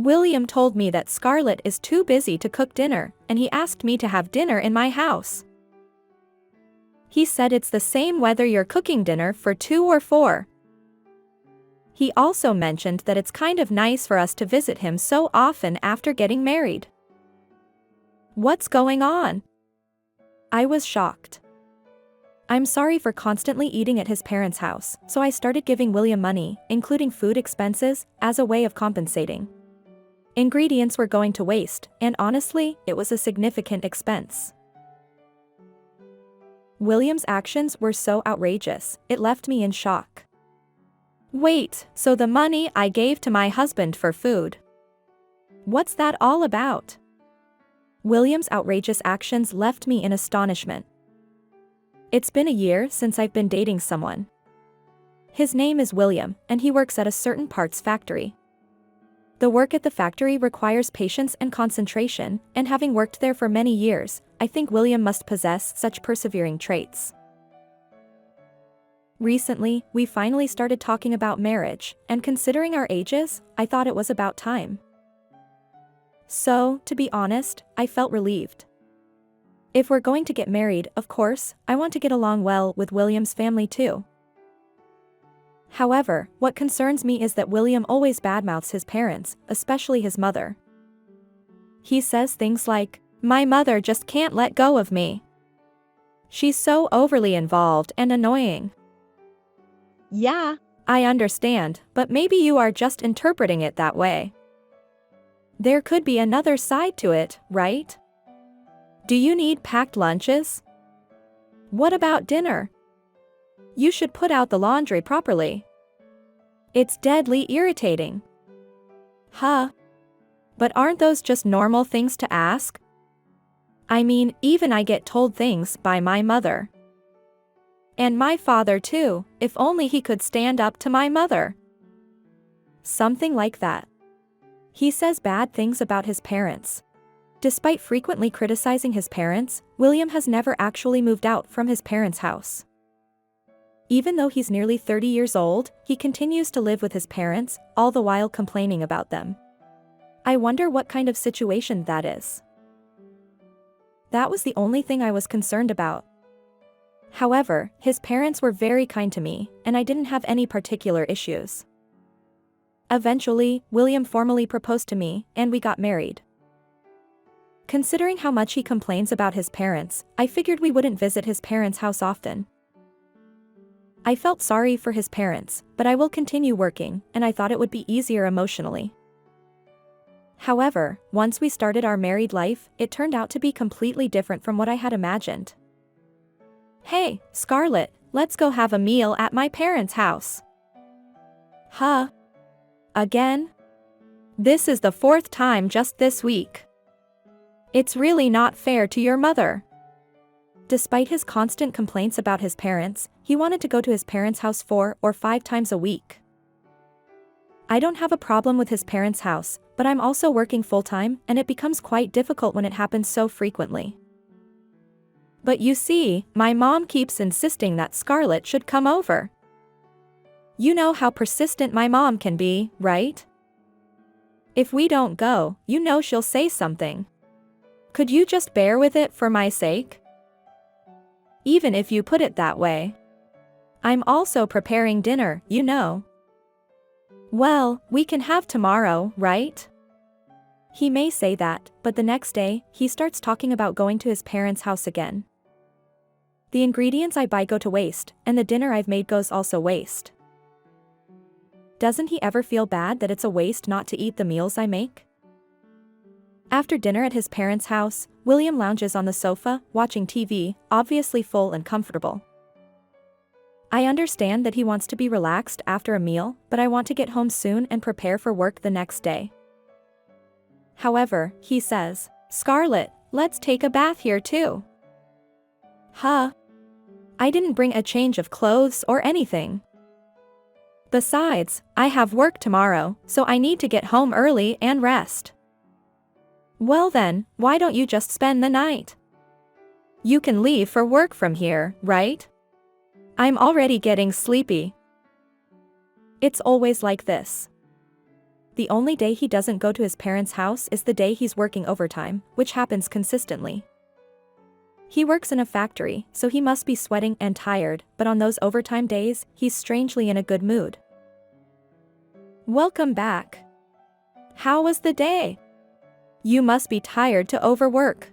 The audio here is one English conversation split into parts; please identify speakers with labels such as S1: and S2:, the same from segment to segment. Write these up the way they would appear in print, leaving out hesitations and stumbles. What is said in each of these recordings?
S1: William told me that Scarlett is too busy to cook dinner, and he asked me to have dinner in my house. He said it's the same whether you're cooking dinner for 2 or 4. He also mentioned that it's kind of nice for us to visit him so often after getting married. What's going on? I was shocked. I'm sorry for constantly eating at his parents' house, so I started giving William money, including food expenses, as a way of compensating. Ingredients were going to waste, and honestly, it was a significant expense. William's actions were so outrageous, it left me in shock. Wait, so the money I gave to my husband for food? What's that all about? William's outrageous actions left me in astonishment. It's been a year since I've been dating someone. His name is William, and he works at a certain parts factory. The work at the factory requires patience and concentration, and having worked there for many years, I think William must possess such persevering traits. Recently, we finally started talking about marriage, and considering our ages, I thought it was about time. So, to be honest, I felt relieved. If we're going to get married, of course, I want to get along well with William's family too. However, what concerns me is that William always badmouths his parents, especially his mother. He says things like, "My mother just can't let go of me. She's so overly involved and annoying." Yeah, I understand, but maybe you are just interpreting it that way. There could be another side to it, right? Do you need packed lunches? What about dinner? You should put out the laundry properly. It's deadly irritating. Huh? But aren't those just normal things to ask? I mean, even I get told things by my mother. And my father too, if only he could stand up to my mother. Something like that. He says bad things about his parents. Despite frequently criticizing his parents, William has never actually moved out from his parents' house. Even though he's nearly 30 years old, he continues to live with his parents, all the while complaining about them. I wonder what kind of situation that is. That was the only thing I was concerned about. However, his parents were very kind to me, and I didn't have any particular issues. Eventually, William formally proposed to me, and we got married. Considering how much he complains about his parents, I figured we wouldn't visit his parents' house often. I felt sorry for his parents, but I will continue working, and I thought it would be easier emotionally. However, once we started our married life, it turned out to be completely different from what I had imagined. Hey, Scarlett, let's go have a meal at my parents' house. Huh? Again? This is the 4th time just this week. It's really not fair to your mother. Despite his constant complaints about his parents, he wanted to go to his parents' house 4 or 5 times a week. I don't have a problem with his parents' house, but I'm also working full-time, and it becomes quite difficult when it happens so frequently. But you see, my mom keeps insisting that Scarlett should come over. You know how persistent my mom can be, right? If we don't go, you know she'll say something. Could you just bear with it for my sake? Even if you put it that way. I'm also preparing dinner, you know. Well, we can have tomorrow, right? He may say that, but the next day, he starts talking about going to his parents' house again. The ingredients I buy go to waste, and the dinner I've made goes also waste. Doesn't he ever feel bad that it's a waste not to eat the meals I make? After dinner at his parents' house, William lounges on the sofa, watching TV, obviously full and comfortable. I understand that he wants to be relaxed after a meal, but I want to get home soon and prepare for work the next day. However, he says, "Scarlett, let's take a bath here too." Huh? I didn't bring a change of clothes or anything. Besides, I have work tomorrow, so I need to get home early and rest. Well then, why don't you just spend the night? You can leave for work from here, right? I'm already getting sleepy. It's always like this. The only day he doesn't go to his parents' house is the day he's working overtime, which happens consistently. He works in a factory, so he must be sweating and tired, but on those overtime days, he's strangely in a good mood. Welcome back. How was the day? You must be tired to overwork.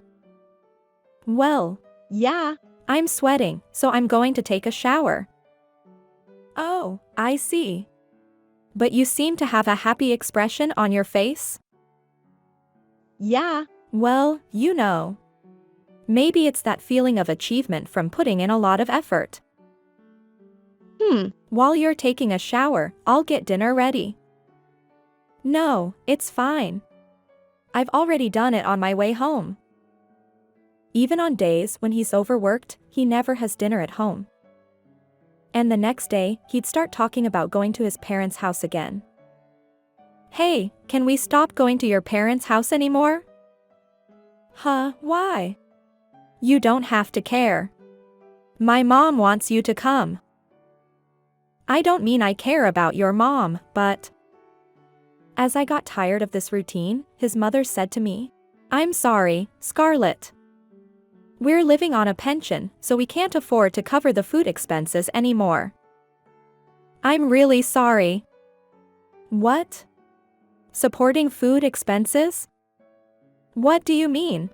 S1: Well, yeah, I'm sweating, so I'm going to take a shower. Oh, I see. But you seem to have a happy expression on your face? Yeah, well, you know. Maybe it's that feeling of achievement from putting in a lot of effort. While you're taking a shower, I'll get dinner ready. No, it's fine. I've already done it on my way home. Even on days when he's overworked, he never has dinner at home. And the next day, he'd start talking about going to his parents' house again. Hey, can we stop going to your parents' house anymore? Huh, why? You don't have to care. My mom wants you to come. I don't mean I care about your mom, but... As I got tired of this routine, his mother said to me, I'm sorry, Scarlett. We're living on a pension, so we can't afford to cover the food expenses anymore. I'm really sorry. What? Supporting food expenses? What do you mean?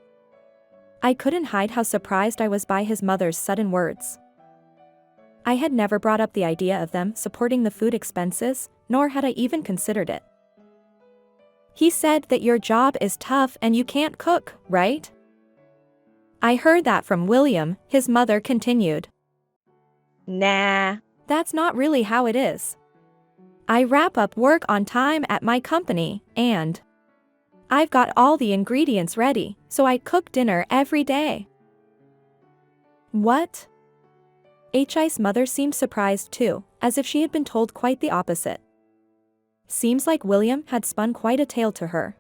S1: I couldn't hide how surprised I was by his mother's sudden words. I had never brought up the idea of them supporting the food expenses, nor had I even considered it. He said that your job is tough and you can't cook, right? I heard that from William, his mother continued. Nah, that's not really how it is. I wrap up work on time at my company, and I've got all the ingredients ready, so I cook dinner every day. What? Hi's mother seemed surprised too, as if she had been told quite the opposite. Seems like William had spun quite a tale to her.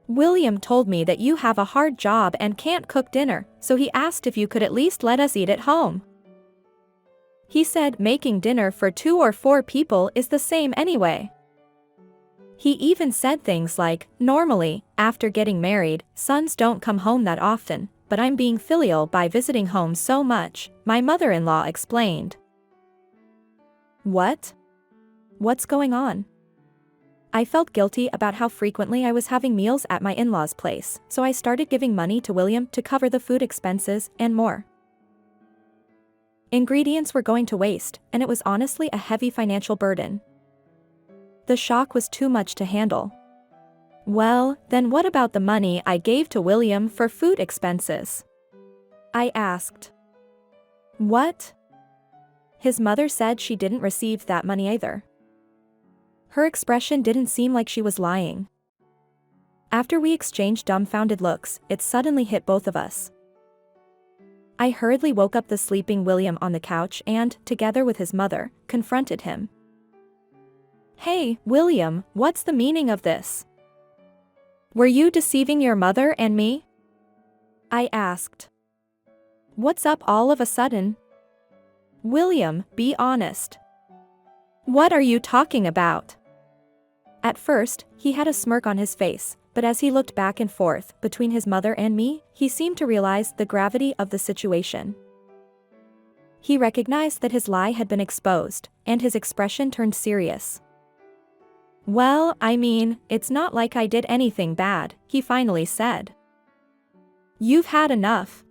S1: William told me that you have a hard job and can't cook dinner, so he asked if you could at least let us eat at home. He said making dinner for 2 or 4 people is the same anyway. He even said things like, normally, after getting married, sons don't come home that often, but I'm being filial by visiting home so much, my mother-in-law explained. What? What's going on? I felt guilty about how frequently I was having meals at my in-laws' place, so I started giving money to William to cover the food expenses and more. Ingredients were going to waste, and it was honestly a heavy financial burden. The shock was too much to handle. Well, then what about the money I gave to William for food expenses? I asked. What? His mother said she didn't receive that money either. Her expression didn't seem like she was lying. After we exchanged dumbfounded looks, it suddenly hit both of us. I hurriedly woke up the sleeping William on the couch and, together with his mother, confronted him. Hey, William, what's the meaning of this? Were you deceiving your mother and me? I asked. What's up all of a sudden? William, be honest. What are you talking about? At first, he had a smirk on his face, but as he looked back and forth between his mother and me, he seemed to realize the gravity of the situation. He recognized that his lie had been exposed, and his expression turned serious. Well, I mean, it's not like I did anything bad, he finally said. You've had enough.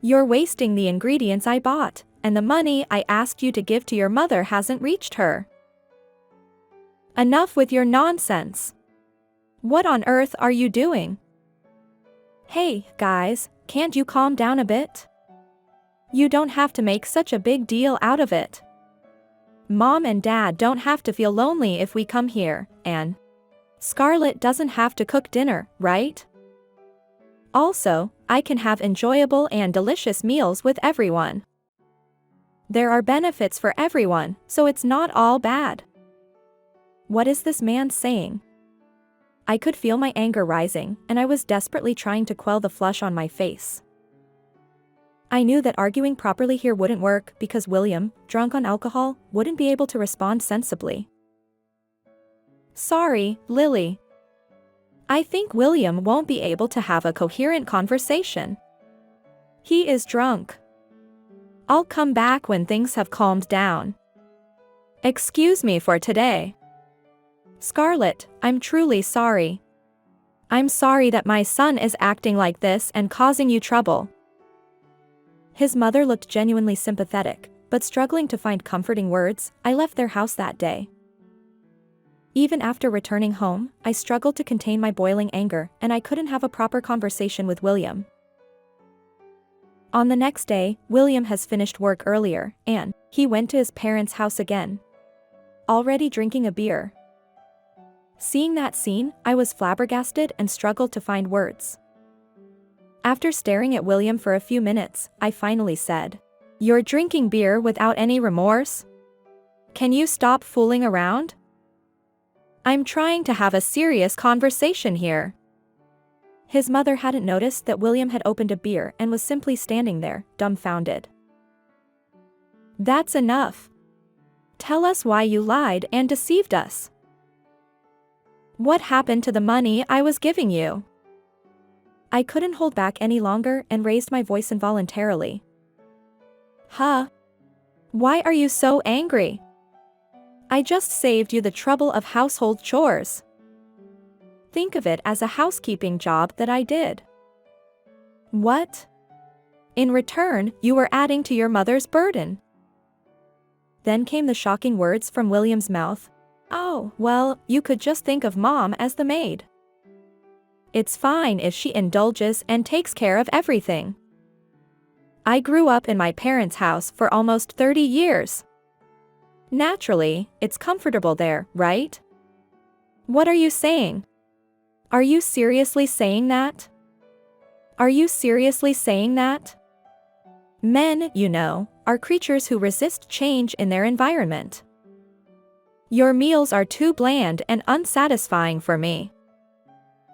S1: You're wasting the ingredients I bought, and the money I asked you to give to your mother hasn't reached her. Enough with your nonsense. What on earth are you doing? Hey, guys, can't you calm down a bit? You don't have to make such a big deal out of it. Mom and Dad don't have to feel lonely if we come here, and Scarlett doesn't have to cook dinner, right? Also, I can have enjoyable and delicious meals with everyone. There are benefits for everyone, so it's not all bad. What is this man saying? I could feel my anger rising, and I was desperately trying to quell the flush on my face. I knew that arguing properly here wouldn't work because William, drunk on alcohol, wouldn't be able to respond sensibly. Sorry, Lily. I think William won't be able to have a coherent conversation. He is drunk. I'll come back when things have calmed down. Excuse me for today. Scarlett, I'm truly sorry. I'm sorry that my son is acting like this and causing you trouble. His mother looked genuinely sympathetic, but struggling to find comforting words. I left their house that day. Even after returning home, I struggled to contain my boiling anger, and I couldn't have a proper conversation with William. On the next day, William has finished work earlier, and he went to his parents' house again. Already drinking a beer. Seeing that scene, I was flabbergasted and struggled to find words. After staring at William for a few minutes, I finally said, "You're drinking beer without any remorse? Can you stop fooling around? I'm trying to have a serious conversation here." His mother hadn't noticed that William had opened a beer and was simply standing there, dumbfounded. "That's enough. Tell us why you lied and deceived us. What happened to the money I was giving you?" I couldn't hold back any longer and raised my voice involuntarily. "Huh? Why are you so angry? I just saved you the trouble of household chores. Think of it as a housekeeping job that I did. What? In return, you were adding to your mother's burden." Then came the shocking words from William's mouth. "Oh, well, you could just think of Mom as the maid. It's fine if she indulges and takes care of everything. I grew up in my parents' house for almost 30 years. Naturally, it's comfortable there, right? What are you saying? Are you seriously saying that? Are you seriously saying that? Men, you know, are creatures who resist change in their environment. Your meals are too bland and unsatisfying for me.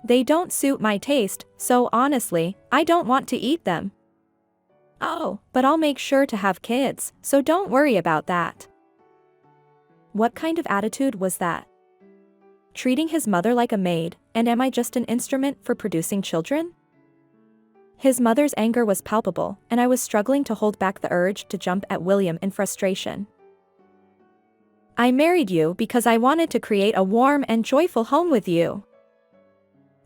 S1: They don't suit my taste, so honestly, I don't want to eat them. Oh, but I'll make sure to have kids, so don't worry about that." What kind of attitude was that? Treating his mother like a maid, and am I just an instrument for producing children? His mother's anger was palpable, and I was struggling to hold back the urge to jump at William in frustration. "I married you because I wanted to create a warm and joyful home with you.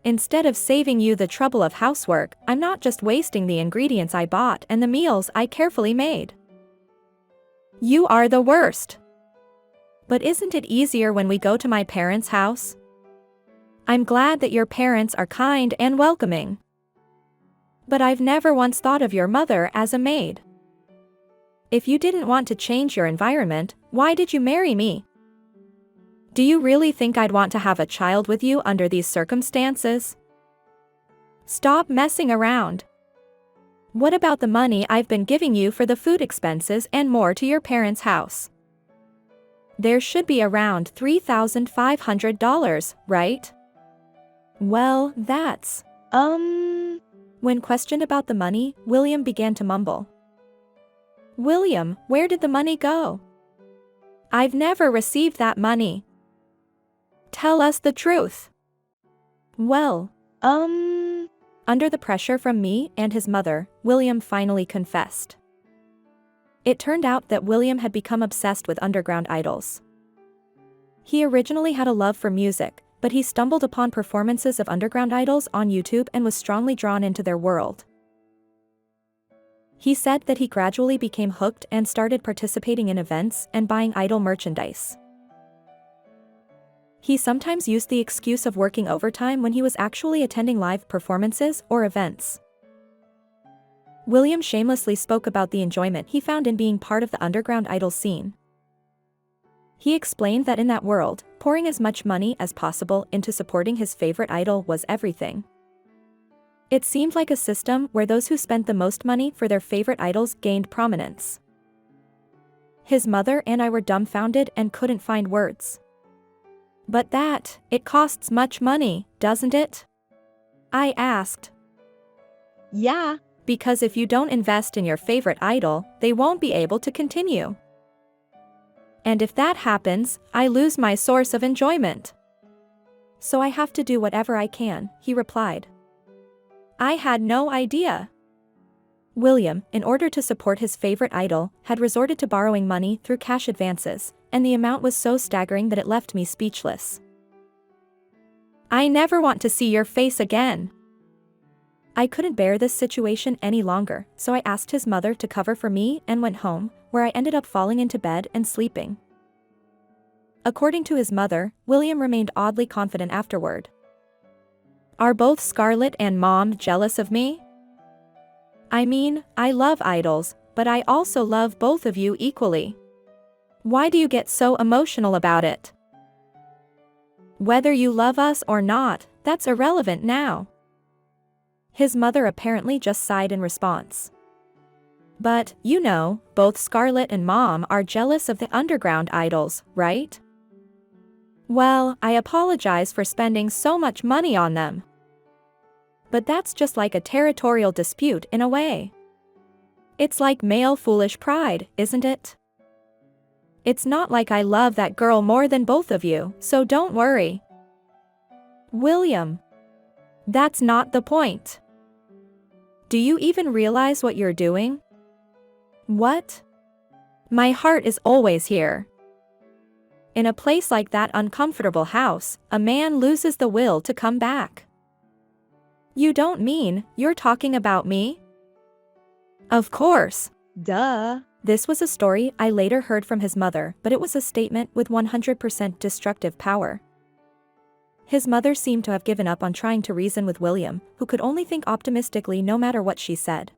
S1: Instead of saving you the trouble of housework, I'm not just wasting the ingredients I bought and the meals I carefully made. You are the worst. But isn't it easier when we go to my parents' house? I'm glad that your parents are kind and welcoming. But I've never once thought of your mother as a maid. If you didn't want to change your environment, why did you marry me? Do you really think I'd want to have a child with you under these circumstances? Stop messing around. What about the money I've been giving you for the food expenses and more to your parents' house? There should be around $3,500, right? Well, that's, When questioned about the money, William began to mumble. "William, where did the money go? I've never received that money. Tell us the truth." Well, Under the pressure from me and his mother, William finally confessed. It turned out that William had become obsessed with underground idols. He originally had a love for music, but he stumbled upon performances of underground idols on YouTube and was strongly drawn into their world. He said that he gradually became hooked and started participating in events and buying idol merchandise. He sometimes used the excuse of working overtime when he was actually attending live performances or events. William shamelessly spoke about the enjoyment he found in being part of the underground idol scene. He explained that in that world, pouring as much money as possible into supporting his favorite idol was everything. It seemed like a system where those who spent the most money for their favorite idols gained prominence. His mother and I were dumbfounded and couldn't find words. "But it costs much money, doesn't it?" I asked. "Yeah, because if you don't invest in your favorite idol, they won't be able to continue. And if that happens, I lose my source of enjoyment. So I have to do whatever I can, he replied. I had no idea. William, in order to support his favorite idol, had resorted to borrowing money through cash advances, and the amount was so staggering that it left me speechless. I never want to see your face again. I couldn't bear this situation any longer, so I asked his mother to cover for me and went home, where I ended up falling into bed and sleeping. According to his mother, William remained oddly confident afterward. Are both Scarlett and Mom jealous of me? I mean, I love idols, but I also love both of you equally. Why do you get so emotional about it? Whether you love us or not, that's irrelevant now. His mother apparently just sighed in response. But, you know, both Scarlett and Mom are jealous of the underground idols, right? Well, I apologize for spending so much money on them. But that's just like a territorial dispute in a way. It's like male foolish pride, isn't it? It's not like I love that girl more than both of you, so don't worry. William. That's not the point. Do you even realize what you're doing? What? My heart is always here. In a place like that uncomfortable house, a man loses the will to come back. You don't mean you're talking about me? Of course. Duh. This was a story I later heard from his mother, but it was a statement with 100% destructive power. His mother seemed to have given up on trying to reason with William, who could only think optimistically no matter what she said.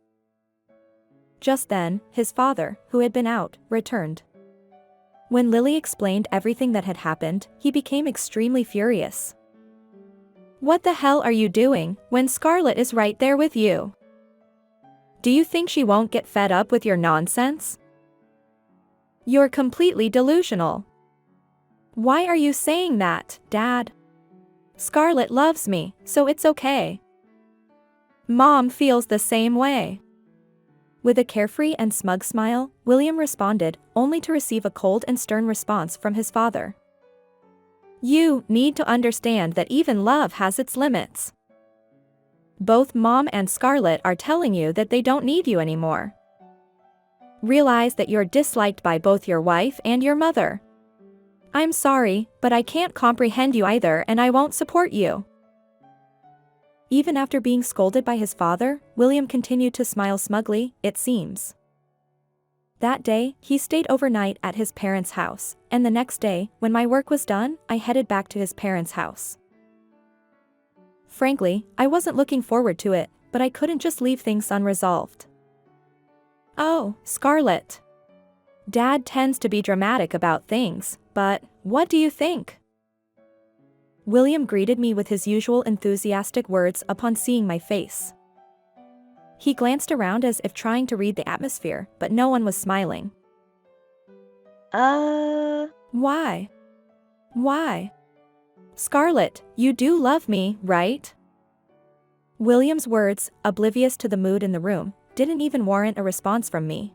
S1: Just then, his father, who had been out, returned. When Lily explained everything that had happened, he became extremely furious. What the hell are you doing when Scarlett is right there with you? Do you think she won't get fed up with your nonsense? You're completely delusional. Why are you saying that, Dad? Scarlett loves me, so it's okay. Mom feels the same way. With a carefree and smug smile, William responded, only to receive a cold and stern response from his father. You need to understand that even love has its limits. Both Mom and Scarlett are telling you that they don't need you anymore. Realize that you're disliked by both your wife and your mother. I'm sorry, but I can't comprehend you either, and I won't support you. Even after being scolded by his father, William continued to smile smugly, it seems. That day, he stayed overnight at his parents' house, and the next day, when my work was done, I headed back to his parents' house. Frankly, I wasn't looking forward to it, but I couldn't just leave things unresolved. Oh, Scarlett. Dad tends to be dramatic about things, but what do you think? William greeted me with his usual enthusiastic words upon seeing my face. He glanced around as if trying to read the atmosphere, but no one was smiling. Why? Why? Scarlett, you do love me, right? William's words, oblivious to the mood in the room, didn't even warrant a response from me.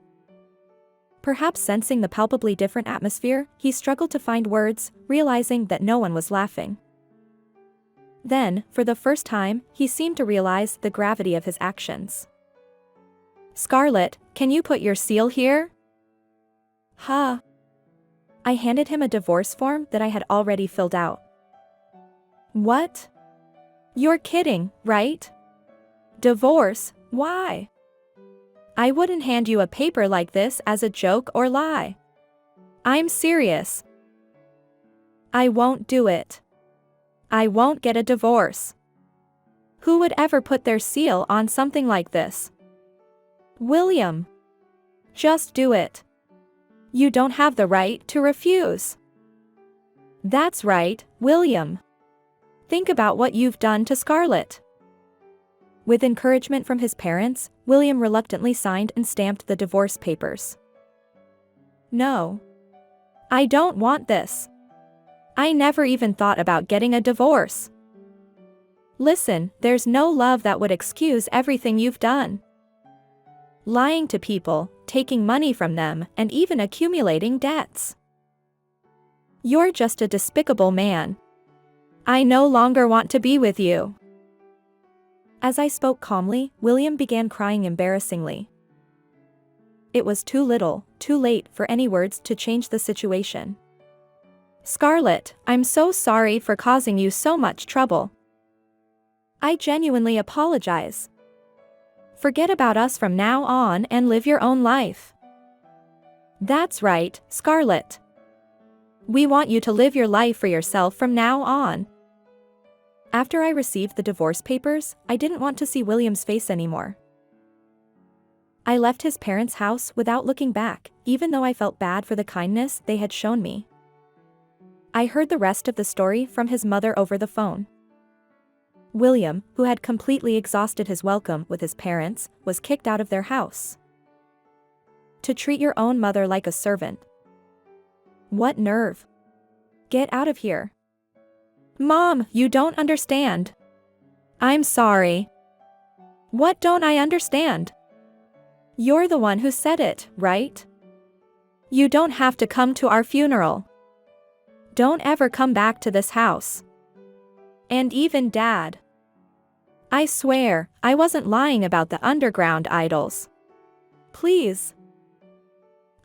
S1: Perhaps sensing the palpably different atmosphere, he struggled to find words, realizing that no one was laughing. Then, for the first time, he seemed to realize the gravity of his actions. Scarlett, can you put your seal here? Huh. I handed him a divorce form that I had already filled out. What? You're kidding, right? Divorce, why? I wouldn't hand you a paper like this as a joke or lie. I'm serious. I won't do it. I won't get a divorce. Who would ever put their seal on something like this? William. Just do it. You don't have the right to refuse. That's right, William. Think about what you've done to Scarlett. With encouragement from his parents, William reluctantly signed and stamped the divorce papers. No. I don't want this. I never even thought about getting a divorce. Listen, there's no love that would excuse everything you've done. Lying to people, taking money from them, and even accumulating debts. You're just a despicable man. I no longer want to be with you." As I spoke calmly, William began crying embarrassingly. It was too little, too late for any words to change the situation. "Scarlett, I'm so sorry for causing you so much trouble. I genuinely apologize. Forget about us from now on and live your own life." "That's right, Scarlett. We want you to live your life for yourself from now on." After I received the divorce papers, I didn't want to see William's face anymore. I left his parents' house without looking back, even though I felt bad for the kindness they had shown me. I heard the rest of the story from his mother over the phone. William, who had completely exhausted his welcome with his parents, was kicked out of their house. To treat your own mother like a servant. What nerve! Get out of here. "Mom, you don't understand." "I'm sorry." "What don't I understand?" "You're the one who said it, right? You don't have to come to our funeral. Don't ever come back to this house. And even Dad. I swear, I wasn't lying about the underground idols. Please.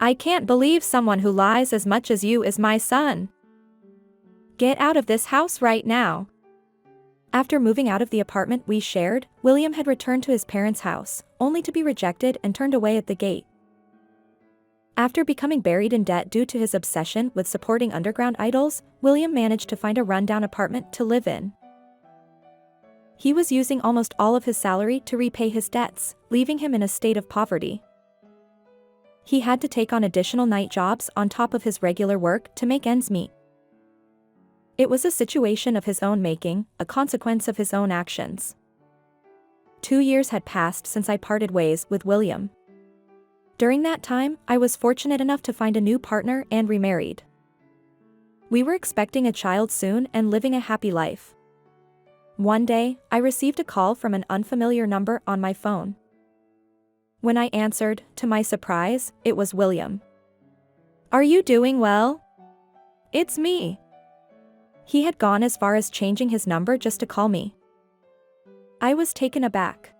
S1: I can't believe someone who lies as much as you is my son. Get out of this house right now." After moving out of the apartment we shared, William had returned to his parents' house, only to be rejected and turned away at the gate. After becoming buried in debt due to his obsession with supporting underground idols, William managed to find a rundown apartment to live in. He was using almost all of his salary to repay his debts, leaving him in a state of poverty. He had to take on additional night jobs on top of his regular work to make ends meet. It was a situation of his own making, a consequence of his own actions. 2 years had passed since I parted ways with William. During that time, I was fortunate enough to find a new partner and remarried. We were expecting a child soon and living a happy life. One day, I received a call from an unfamiliar number on my phone. When I answered, to my surprise, it was William. "Are you doing well? It's me." He had gone as far as changing his number just to call me. I was taken aback.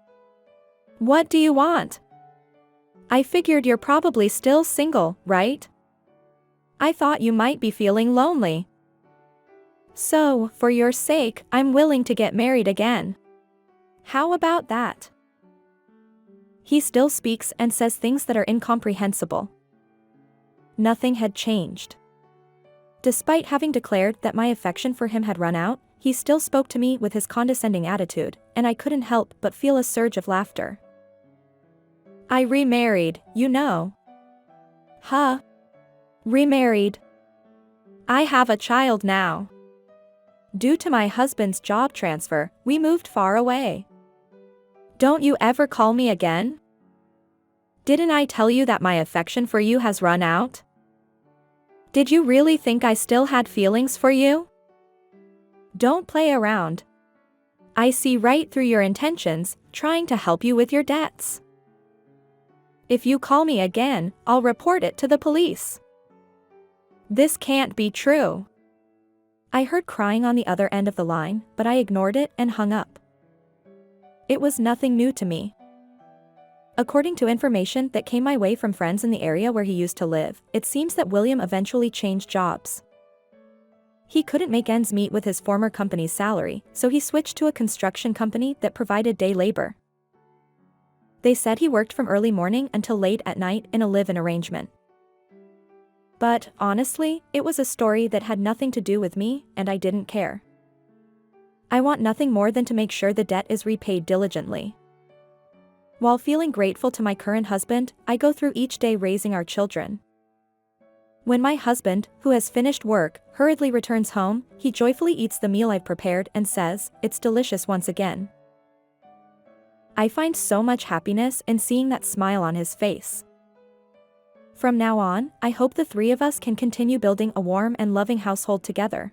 S1: "What do you want? I figured you're probably still single, right? I thought you might be feeling lonely. So, for your sake, I'm willing to get married again. How about that?" He still speaks and says things that are incomprehensible. Nothing had changed. Despite having declared that my affection for him had run out, he still spoke to me with his condescending attitude, and I couldn't help but feel a surge of laughter. "I remarried, you know." "Huh? Remarried? I have a child now. Due to my husband's job transfer, we moved far away. Don't you ever call me again? Didn't I tell you that my affection for you has run out? Did you really think I still had feelings for you? Don't play around. I see right through your intentions, trying to help you with your debts. If you call me again, I'll report it to the police. This can't be true." I heard crying on the other end of the line, but I ignored it and hung up. It was nothing new to me. According to information that came my way from friends in the area where he used to live, it seems that William eventually changed jobs. He couldn't make ends meet with his former company's salary, so he switched to a construction company that provided day labor. They said he worked from early morning until late at night in a live-in arrangement. But, honestly, it was a story that had nothing to do with me, and I didn't care. I want nothing more than to make sure the debt is repaid diligently. While feeling grateful to my current husband, I go through each day raising our children. When my husband, who has finished work, hurriedly returns home, he joyfully eats the meal I've prepared and says, "It's delicious once again." I find so much happiness in seeing that smile on his face. From now on, I hope the three of us can continue building a warm and loving household together.